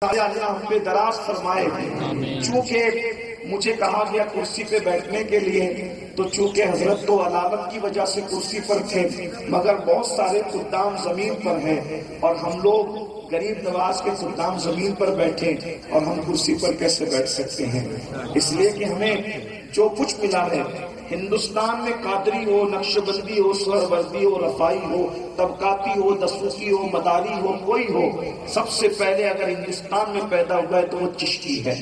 اللہ ہم پہ دراز فرمائے۔ چونکہ مجھے کہا گیا کرسی پہ بیٹھنے کے لیے، تو چونکہ حضرت تو علامت کی وجہ سے کرسی پر تھے، مگر بہت سارے خدام زمین پر ہیں، اور ہم لوگ غریب نواز کے خدام زمین پر بیٹھے اور ہم کرسی پر کیسے بیٹھ سکتے ہیں؟ اس لیے کہ ہمیں جو کچھ ملا ہے ہندوستان میں، قادری ہو، نقشبندی ہو، سہروردی ہو، رفائی ہو، طبقاتی ہو، دسوقی ہو، مداری ہو، کوئی ہو، سب سے پہلے اگر ہندوستان میں پیدا ہوا ہے تو وہ چشتی ہے۔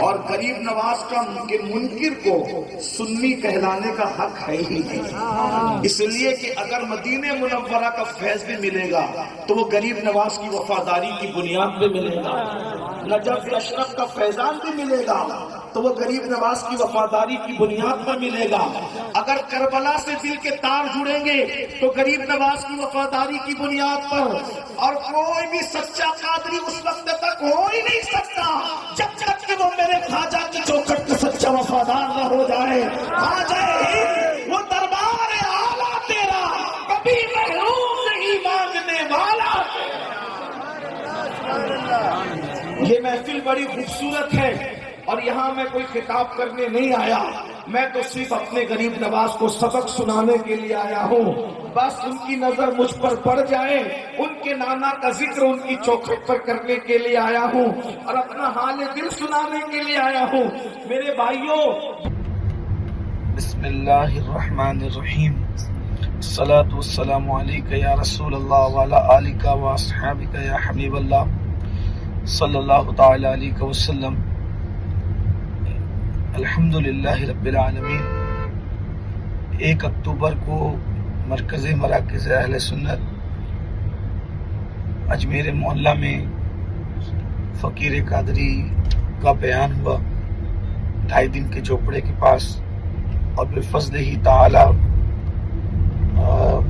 اور غریب نواز کا منکر کو سنی کہلانے کا حق ہے ہی نہیں، اس لیے کہ اگر مدینہ منورہ کا فیض بھی ملے گا تو وہ غریب نواز کی وفاداری کی بنیاد پہ ملے گا۔ نجف اشرف کا فیضان بھی ملے گا تو وہ غریب نواز کی وفاداری کی بنیاد پر ملے گا۔ اگر کربلا سے دل کے تار جڑیں گے تو غریب نواز کی وفاداری کی بنیاد پر، اور کوئی بھی سچا قادری اس وقت تک ہو ہی نہیں سکتا جب تک کہ وہ میرے خواجہ کی چوکھٹ کا سچا وفادار نہ ہو جائے۔ خواجہ ہند وہ دربار اعلیٰ تیرا کبھی محروم نہیں مانگنے والا۔ یہ محفل بڑی خوبصورت ہے، اور یہاں میں کوئی خطاب کرنے نہیں آیا، میں تو صرف اپنے غریب نواز کو سبق سنانے کے لیے آیا ہوں۔ بس ان کی نظر مجھ پر پڑ جائے، ان کے نانا کا ذکر ان کی چوکھٹ پر کرنے کے لیے آیا ہوں، اور اپنا حال دل سنانے کے لیے آیا ہوں۔ میرے بھائیوں، بسم اللہ الرحمن الرحیم، الصلاۃ والسلام علیک یا رسول اللہ وعلی آلک و اصحابک یا حبیب اللہ صلی اللہ تعالی علیہ وسلم۔ الحمدللہ رب العالمین۔ 1 اکتوبر کو مرکز مراکز اہل سنت اجمیر محلہ میں فقیر قادری کا بیان ہوا 2.5 دن کے چوپڑے کے پاس، اور بفضل ہی تعالی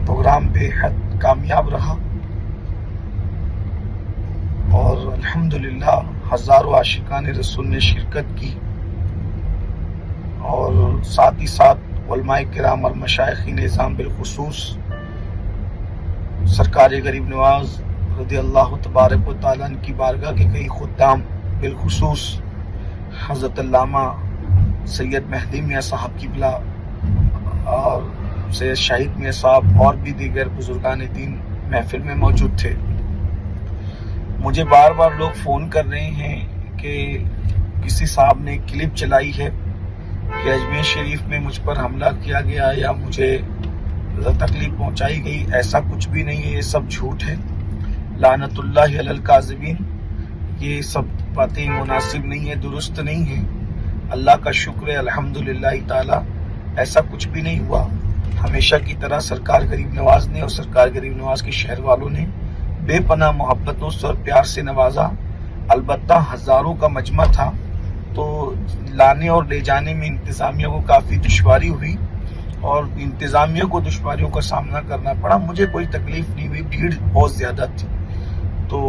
پروگرام بے حد کامیاب رہا، اور الحمدللہ ہزاروں عاشقان رسول نے شرکت کی، اور ساتھ ہی ساتھ علماء کرام اور مشائخین نظام بالخصوص سرکار غریب نواز رضی اللہ تبارک و تعالیٰ کی بارگاہ کے کئی خدام، بالخصوص حضرت علامہ سید مہدی میاں صاحب قبلہ اور سید شاہد میاں صاحب اور بھی دیگر بزرگان دین محفل میں موجود تھے۔ مجھے بار بار لوگ فون کر رہے ہیں کہ کسی صاحب نے کلپ چلائی ہے کہ اجمیر شریف میں مجھ پر حملہ کیا گیا یا مجھے تکلیف پہنچائی گئی۔ ایسا کچھ بھی نہیں ہے، یہ سب جھوٹ ہے۔ لعنت اللہ علی الکاذبین، یہ سب باتیں مناسب نہیں ہے، درست نہیں ہے۔ اللہ کا شکر ہے الحمدللہ تعالی ایسا کچھ بھی نہیں ہوا۔ ہمیشہ کی طرح سرکار غریب نواز نے اور سرکار غریب نواز کے شہر والوں نے بے پناہ محبتوں سے اور پیار سے نوازا۔ البتہ ہزاروں کا مجمع تھا، تو لانے اور لے جانے میں انتظامیہ کو کافی دشواری ہوئی، اور انتظامیہ کو دشواریوں کا سامنا کرنا پڑا۔ مجھے کوئی تکلیف نہیں ہوئی، بھیڑ بہت زیادہ تھی۔ تو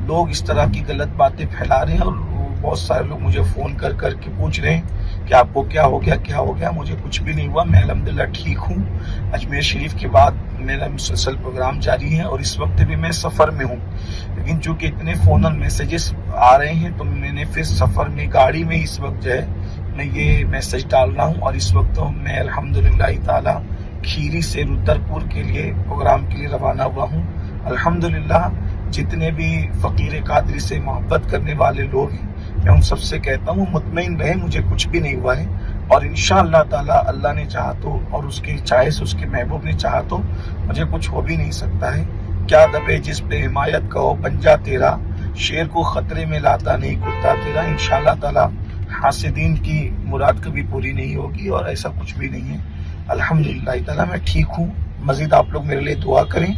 لوگ اس طرح کی غلط باتیں پھیلا رہے ہیں، اور بہت سارے لوگ مجھے فون کر کے پوچھ رہے ہیں کہ آپ کو کیا ہو گیا، کیا ہو گیا۔ مجھے کچھ بھی نہیں ہوا، میں الحمدللہ ٹھیک ہوں۔ اجمیر شریف کے بعد میرا مسلسل پروگرام جاری ہے، اور اس وقت بھی میں سفر میں ہوں، لیکن چونکہ اتنے فون اور میسیجز آ رہے ہیں تو میں نے پھر سفر میں گاڑی میں اس وقت جو ہے میں یہ میسج ڈال رہا ہوں، اور اس وقت میں الحمدللہ تعالی کھیری سے رودرپور کے لیے پروگرام کے لیے روانہ ہوا ہوں۔ الحمدللہ جتنے بھی فقیر قادری سے محبت کرنے والے لوگ ہیں، میں ان سب سے کہتا ہوں مطمئن رہے، مجھے کچھ بھی نہیں ہوا ہے، اور انشاءاللہ تعالی اللہ نے چاہا تو، اور اس کے چاہے سے اس کے محبوب نے چاہا تو مجھے کچھ ہو بھی نہیں سکتا ہے۔ کیا دبے جس پہ حمایت کا ہو پنجہ تیرا، شیر کو خطرے میں لاتا نہیں کتا تیرا۔ انشاءاللہ تعالی حاسدین کی مراد کبھی پوری نہیں ہوگی، اور ایسا کچھ بھی نہیں ہے۔ الحمدللہ تعالی میں ٹھیک ہوں۔ مزید آپ لوگ میرے لیے دعا کریں،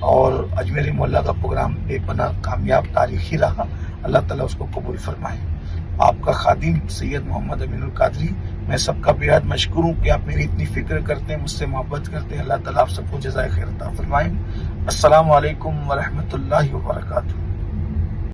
اور اجمیر مولا کا پروگرام بے پناہ کامیاب تاریخی رہا، اللہ تعالیٰ اس کو قبول فرمائے۔ آپ کا خادم سید محمد امین القادری، میں سب کا بے حد مشکور ہوں کہ آپ میری اتنی فکر کرتے ہیں، مجھ سے محبت کرتے ہیں۔ اللہ تعالیٰ آپ سب کو جزائے خیر عطا فرمائے۔ السلام علیکم ورحمۃ اللہ وبرکاتہ۔